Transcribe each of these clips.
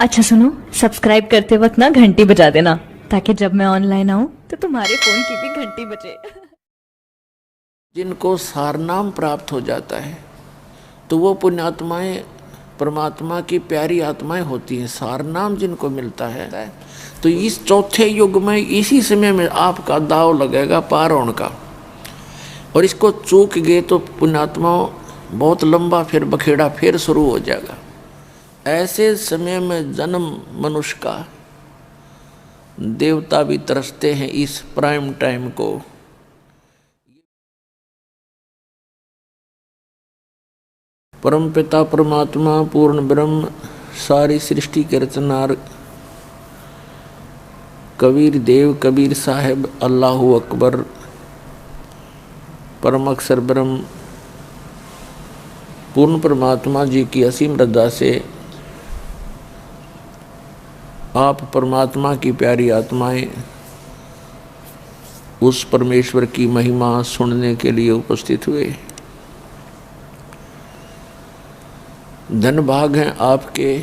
अच्छा सुनो, सब्सक्राइब करते वक्त ना घंटी बजा देना, ताकि जब मैं ऑनलाइन आऊं तो तुम्हारे फोन की भी घंटी बजे। जिनको सारनाम प्राप्त हो जाता है तो वो पुण्यात्माएं परमात्मा की प्यारी आत्माएं होती हैं। सारनाम जिनको मिलता है तो इस चौथे युग में इसी समय में आपका दाव लगेगा पार होने का, और इसको चूक गए तो पुण्यात्माओं बहुत लंबा फिर बखेड़ा फिर शुरू हो जाएगा। ऐसे समय में जन्म मनुष्य का देवता भी तरसते हैं इस प्राइम टाइम को। परम पिता परमात्मा पूर्ण ब्रह्म सारी सृष्टि के रचनार कबीर देव कबीर साहेब अल्लाहु अकबर परम अक्षर ब्रह्म पूर्ण परमात्मा जी की असीम रज़ा से आप परमात्मा की प्यारी आत्माएं उस परमेश्वर की महिमा सुनने के लिए उपस्थित हुए। धन भाग हैं आपके,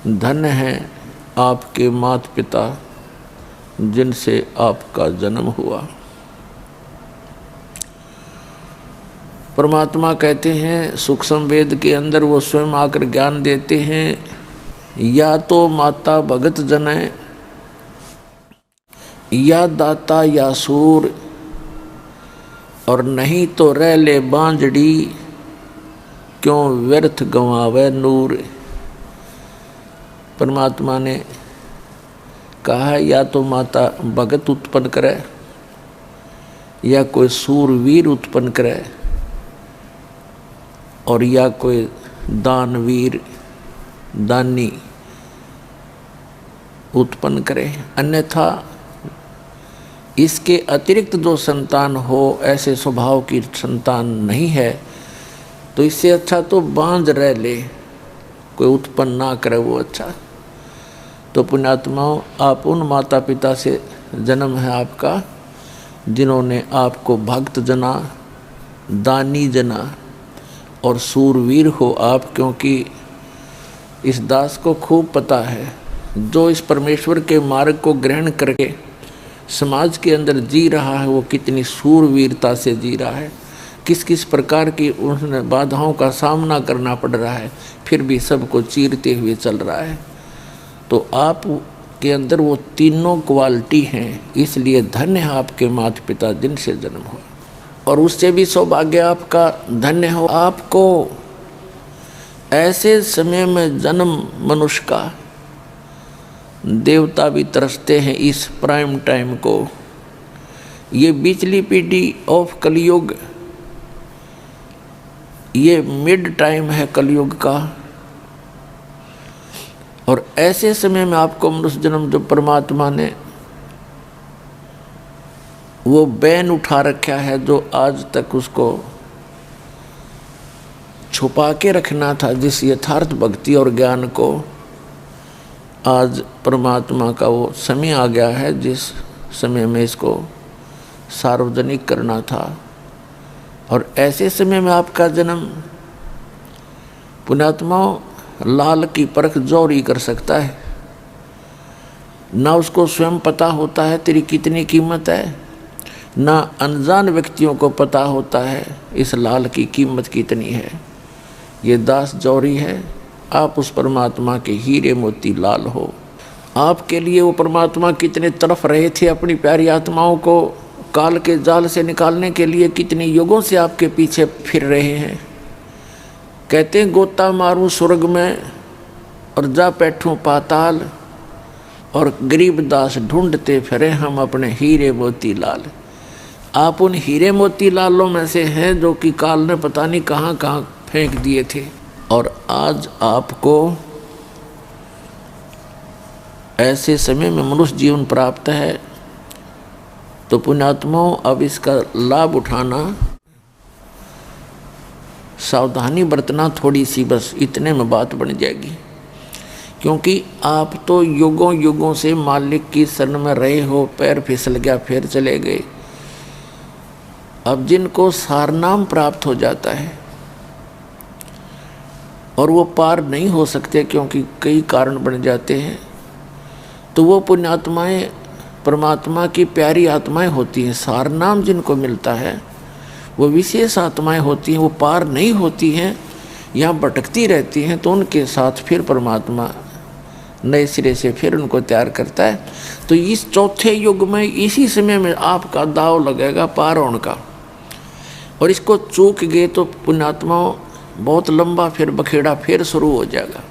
धन हैं आपके माता पिता जिनसे आपका जन्म हुआ। परमात्मा कहते हैं सूक्ष्म वेद के अंदर वो स्वयं आकर ज्ञान देते हैं, या तो माता भगत जनै या दाता या सूर, और नहीं तो रह ले बांझड़ी क्यों व्यर्थ गंवावे नूर। परमात्मा ने कहा या तो माता भगत उत्पन्न करे या कोई सूरवीर उत्पन्न करे और या कोई दानवीर दानी उत्पन्न करे, अन्यथा इसके अतिरिक्त जो संतान हो ऐसे स्वभाव की संतान नहीं है तो इससे अच्छा तो बांझ रह ले, कोई उत्पन्न ना करे वो अच्छा। तो पुण्यात्माओं आप उन माता पिता से जन्म है आपका जिन्होंने आपको भक्त जना दानी जना और सूरवीर हो आप, क्योंकि इस दास को खूब पता है जो इस परमेश्वर के मार्ग को ग्रहण करके समाज के अंदर जी रहा है वो कितनी सूरवीरता से जी रहा है, किस किस प्रकार की उन्हें बाधाओं का सामना करना पड़ रहा है, फिर भी सबको चीरते हुए चल रहा है। तो आप के अंदर वो तीनों क्वालिटी हैं, इसलिए धन्य है आपके माता पिता जिनसे जन्म हुआ, और उससे भी सौभाग्य आपका धन्य हो आपको ऐसे समय में जन्म मनुष्य का देवता भी तरसते हैं इस प्राइम टाइम को। ये बिचली पीढ़ी ऑफ कलयुग, ये मिड टाइम है कलयुग का, और ऐसे समय में आपको मनुष्य जन्म जो परमात्मा ने वो बैन उठा रखा है जो आज तक उसको छुपा के रखना था, जिस यथार्थ भक्ति और ज्ञान को आज परमात्मा का वो समय आ गया है जिस समय में इसको सार्वजनिक करना था। और ऐसे समय में आपका जन्म पुण्यात्माओं लाल की परख जोरी कर सकता है, ना उसको स्वयं पता होता है तेरी कितनी कीमत है, ना अनजान व्यक्तियों को पता होता है इस लाल की कीमत कितनी है। ये दास जौहरी है, आप उस परमात्मा के हीरे मोती लाल हो। आपके लिए वो परमात्मा कितने तरफ रहे थे अपनी प्यारी आत्माओं को काल के जाल से निकालने के लिए, कितने युगों से आपके पीछे फिर रहे हैं। कहते हैं गोता मारूं स्वर्ग में और जा बैठूं पाताल, और गरीब दास ढूंढते फिरे हम अपने हीरे मोती लाल। आप उन हीरे मोती लालों में से हैं जो कि काल ने पता नहीं कहाँ कहाँ फेंक दिए थे, और आज आपको ऐसे समय में मनुष्य जीवन प्राप्त है। तो पुण्यात्माओं अब इसका लाभ उठाना, सावधानी बरतना थोड़ी सी, बस इतने में बात बन जाएगी। क्योंकि आप तो युगों युगों से मालिक की शरण में रहे हो, पैर फिसल गया फिर चले गए। अब जिनको सारनाम प्राप्त हो जाता है और वो पार नहीं हो सकते क्योंकि कई कारण बन जाते हैं, तो वो पुण्यात्माएं परमात्मा की प्यारी आत्माएं होती हैं। सार नाम जिनको मिलता है वो विशेष आत्माएं होती हैं, वो पार नहीं होती हैं, यहाँ भटकती रहती हैं, तो उनके साथ फिर परमात्मा नए सिरे से फिर उनको तैयार करता है। तो इस चौथे युग में इसी समय में आपका दाव लगेगा पार होने का, और इसको चूक गए तो पुण्यात्माओं बहुत लंबा फिर बखेड़ा फिर शुरू हो जाएगा।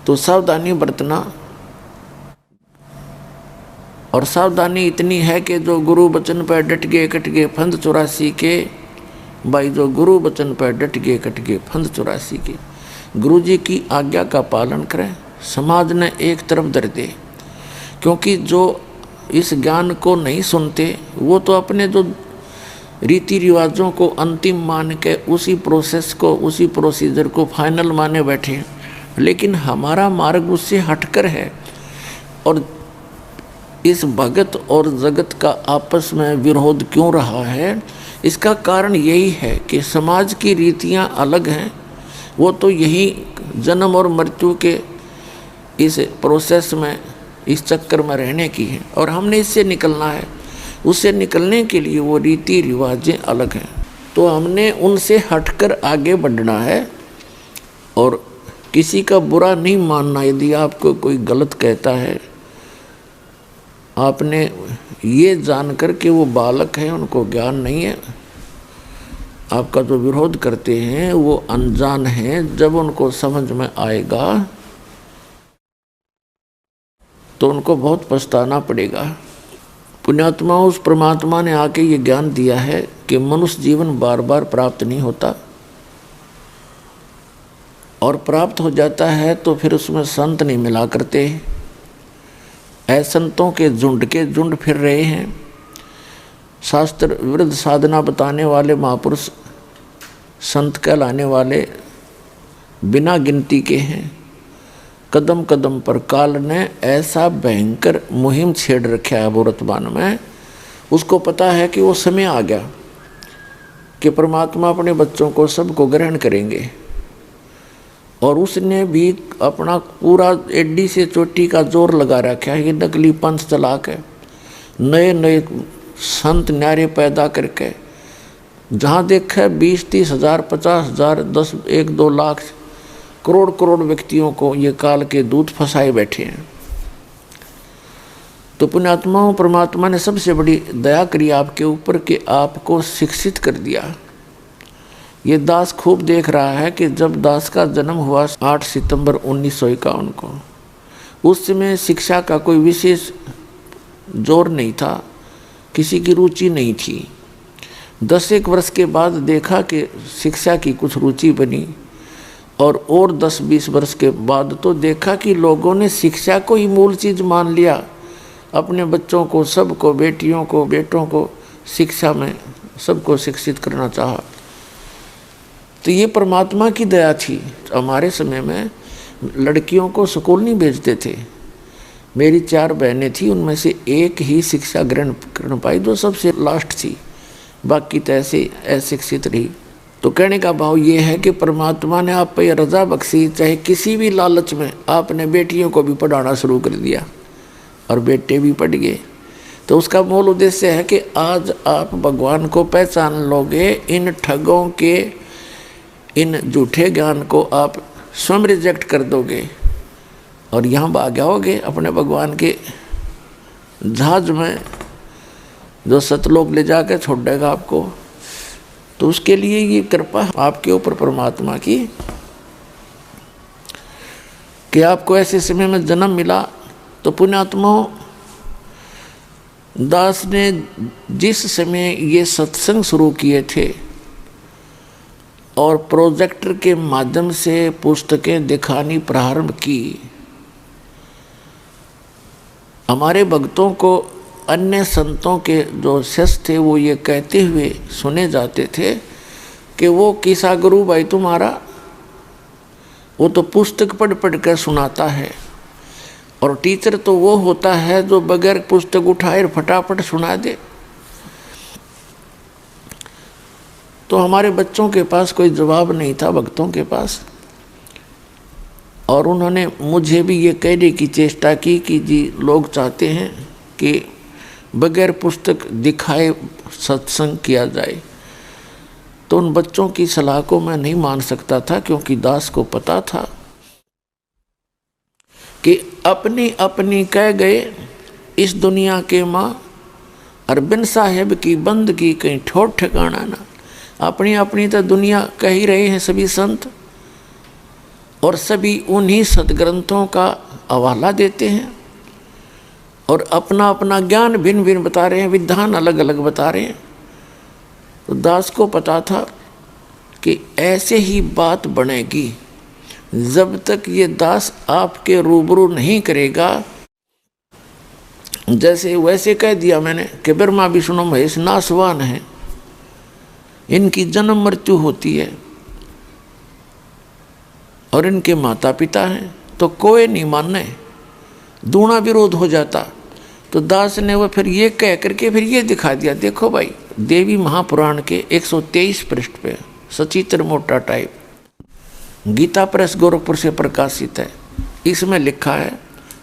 तो सावधानी बरतना, और सावधानी इतनी है कि जो गुरु वचन पर डट गए कट गए फंद 84 के, भाई जो गुरु वचन पर डट गए कट गए फंद 84 के। गुरु जी की आज्ञा का पालन करें, समाज ने एक तरफ धर दे, क्योंकि जो इस ज्ञान को नहीं सुनते वो तो अपने जो रीति रिवाजों को अंतिम मान के उसी प्रोसेस को उसी प्रोसीजर को फाइनल माने बैठे हैं, लेकिन हमारा मार्ग उससे हटकर है। और इस भगत और जगत का आपस में विरोध क्यों रहा है, इसका कारण यही है कि समाज की रीतियां अलग हैं। वो तो यही जन्म और मृत्यु के इस प्रोसेस में इस चक्कर में रहने की है, और हमने इससे निकलना है। उससे निकलने के लिए वो रीति रिवाजें अलग हैं, तो हमने उनसे हटकर आगे बढ़ना है और किसी का बुरा नहीं मानना। यदि आपको कोई गलत कहता है, आपने ये जानकर कि वो बालक हैं, उनको ज्ञान नहीं है, आपका जो विरोध करते हैं वो अनजान हैं, जब उनको समझ में आएगा तो उनको बहुत पछताना पड़ेगा। पुण्यात्मा उस परमात्मा ने आके ये ज्ञान दिया है कि मनुष्य जीवन बार बार प्राप्त नहीं होता, और प्राप्त हो जाता है तो फिर उसमें संत नहीं मिला करते। असंतों के झुंड फिर रहे हैं। शास्त्र विरुद्ध साधना बताने वाले महापुरुष संत कहलाने वाले बिना गिनती के हैं। कदम कदम पर काल ने ऐसा भयंकर मुहिम छेड़ रखा है वर्तमान में, उसको पता है कि वो समय आ गया कि परमात्मा अपने बच्चों को सबको ग्रहण करेंगे, और उसने भी अपना पूरा एडी से चोटी का जोर लगा रखा है। ये नकली पंथ चला के नए नए संत न्यारे पैदा करके जहाँ देखा 20-30 हज़ार 50 हज़ार 10-1-2 लाख करोड़ करोड़ व्यक्तियों को ये काल के दूत फंसाए बैठे हैं। तो पुण्यात्माओं, परमात्मा ने सबसे बड़ी दया करी आपके ऊपर कि आपको शिक्षित कर दिया। ये दास खूब देख रहा है कि जब दास का जन्म हुआ 8 सितंबर 1951 को, उस समय शिक्षा का कोई विशेष जोर नहीं था, किसी की रुचि नहीं थी। 10-1 वर्ष के बाद देखा कि शिक्षा की कुछ रुचि बनी, और 10-20 वर्ष के बाद तो देखा कि लोगों ने शिक्षा को ही मूल चीज़ मान लिया। अपने बच्चों को, सबको, बेटियों को, बेटों को शिक्षा में सबको शिक्षित करना चाहा। तो ये परमात्मा की दया थी। हमारे समय में लड़कियों को स्कूल नहीं भेजते थे। मेरी 4 बहनें थी, उनमें से एक ही शिक्षा ग्रहण कर पाई, जो सबसे लास्ट थी, बाकी तो ऐसे अशिक्षित रही। तो कहने का भाव ये है कि परमात्मा ने आप पे रजा बख्शी, चाहे किसी भी लालच में आपने बेटियों को भी पढ़ाना शुरू कर दिया और बेटे भी पढ़ गए। तो उसका मूल उद्देश्य है कि आज आप भगवान को पहचान लोगे, इन ठगों के, इन झूठे ज्ञान को आप स्वयं रिजेक्ट कर दोगे और यहाँ भाग जाओगे अपने भगवान के जहाज में, जो सतलोक ले जाकर छोड़ देगा आपको। तो उसके लिए ये कृपा आपके ऊपर परमात्मा की कि आपको ऐसे समय में जन्म मिला। तो पुण्यात्माओं, दास ने जिस समय ये सत्संग शुरू किए थे और प्रोजेक्टर के माध्यम से पुस्तकें दिखानी प्रारंभ की, हमारे भक्तों को अन्य संतों के जो शिष्य थे वो ये कहते हुए सुने जाते थे कि वो किसा गुरु भाई तुम्हारा, वो तो पुस्तक पढ़ पढ़ कर सुनाता है, और टीचर तो वो होता है जो बगैर पुस्तक उठाए फटाफट सुना दे। तो हमारे बच्चों के पास कोई जवाब नहीं था, भक्तों के पास। और उन्होंने मुझे भी ये कहने की चेष्टा की कि जी लोग चाहते हैं कि बगैर पुस्तक दिखाए सत्संग किया जाए। तो उन बच्चों की सलाह को मैं नहीं मान सकता था, क्योंकि दास को पता था कि अपनी अपनी कह गए इस दुनिया के माँ, अरबिंद साहेब की बंद की कहीं ठोर ठिकाना ना। अपनी अपनी तो दुनिया कह ही रहे हैं सभी संत, और सभी उन्हीं सदग्रंथों का हवाला देते हैं और अपना अपना ज्ञान भिन्न भिन्न बता रहे हैं, विधान अलग अलग बता रहे हैं। तो दास को पता था कि ऐसे ही बात बनेगी जब तक ये दास आपके रूबरू नहीं करेगा। जैसे वैसे कह दिया मैंने कि ब्रह्मा विष्णु महेश नासवान हैं, इनकी जन्म मृत्यु होती है और इनके माता पिता हैं, तो कोई नहीं माने, दूना विरोध हो जाता। तो दास ने वो फिर ये कह करके फिर ये दिखा दिया, देखो भाई देवी महापुराण के 123 पृष्ठ पे सचित्र मोटा टाइप, गीता प्रेस गोरखपुर से प्रकाशित है, इसमें लिखा है,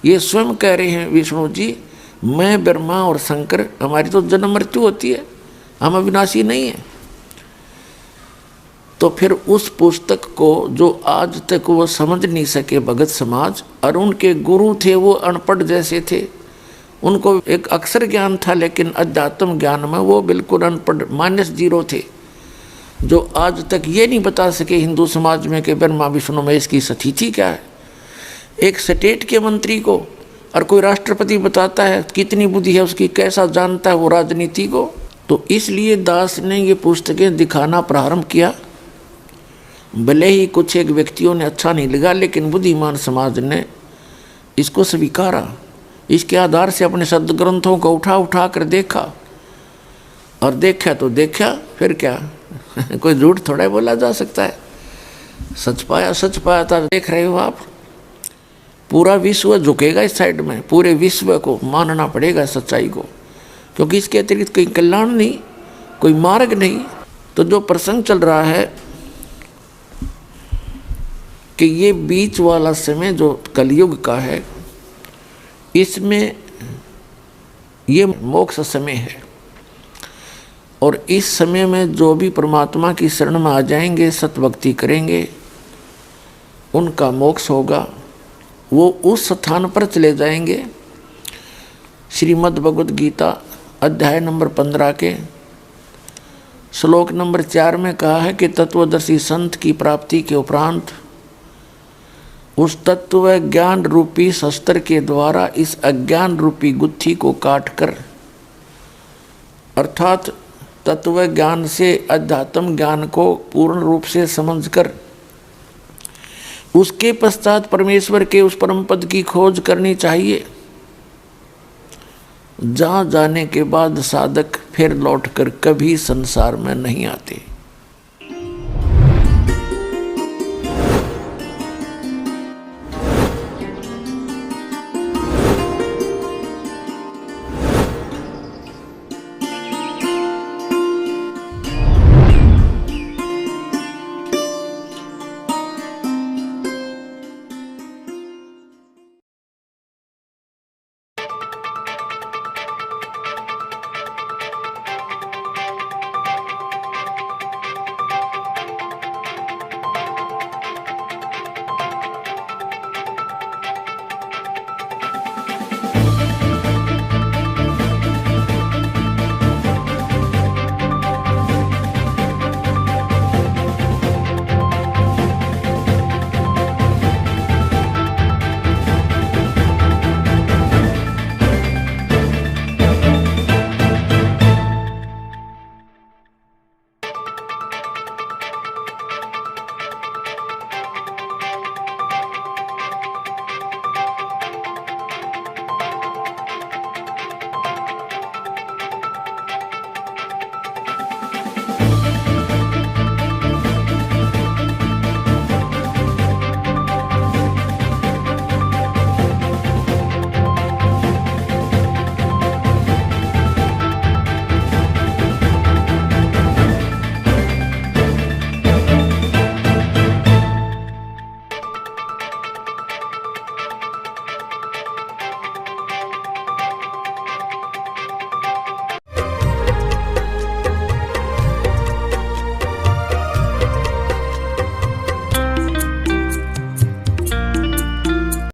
ये स्वयं कह रहे हैं विष्णु जी, मैं ब्रह्मा और शंकर, हमारी तो जन्म मृत्यु होती है, हम अविनाशी नहीं हैं। तो फिर उस पुस्तक को जो आज तक वो समझ नहीं सके भगत समाज, और उनके गुरु थे वो अनपढ़ जैसे थे, उनको एक अक्षर ज्ञान था लेकिन अध्यात्म ज्ञान में वो बिल्कुल अनपढ़ -0 थे, जो आज तक ये नहीं बता सके हिंदू समाज में कि ब्रह्मा विष्णु महेश की सतीथि क्या है। एक स्टेट के मंत्री को और कोई राष्ट्रपति बताता है कितनी बुद्धि है उसकी, कैसा जानता है वो राजनीति को। तो इसलिए दास ने ये पुस्तकें दिखाना प्रारंभ किया। भले ही कुछ एक व्यक्तियों ने अच्छा नहीं लगा, लेकिन बुद्धिमान समाज ने इसको स्वीकारा। इसके आधार से अपने सदग्रंथों को उठा उठा कर देखा, और देखा तो देखा, फिर क्या कोई झूठ थोड़ा बोला जा सकता है। सच पाया था। देख रहे हो आप, पूरा विश्व झुकेगा इस साइड में, पूरे विश्व को मानना पड़ेगा सच्चाई को, क्योंकि इसके अतिरिक्त कोई कल्याण नहीं, कोई मार्ग नहीं। तो जो प्रसंग चल रहा है कि ये बीच वाला समय जो कलयुग का है, इसमें ये मोक्ष समय है, और इस समय में जो भी परमात्मा की शरण में आ जाएंगे, सतभक्ति करेंगे, उनका मोक्ष होगा, वो उस स्थान पर चले जाएंगे। श्रीमद् भगवद गीता अध्याय नंबर 15 के श्लोक नंबर 4 में कहा है कि तत्वदर्शी संत की प्राप्ति के उपरांत उस तत्व ज्ञान रूपी शस्त्र के द्वारा इस अज्ञान रूपी गुत्थी को काटकर, अर्थात तत्व ज्ञान से अध्यात्म ज्ञान को पूर्ण रूप से समझकर उसके पश्चात परमेश्वर के उस परम पद की खोज करनी चाहिए, जहाँ जाने के बाद साधक फिर लौटकर कभी संसार में नहीं आते।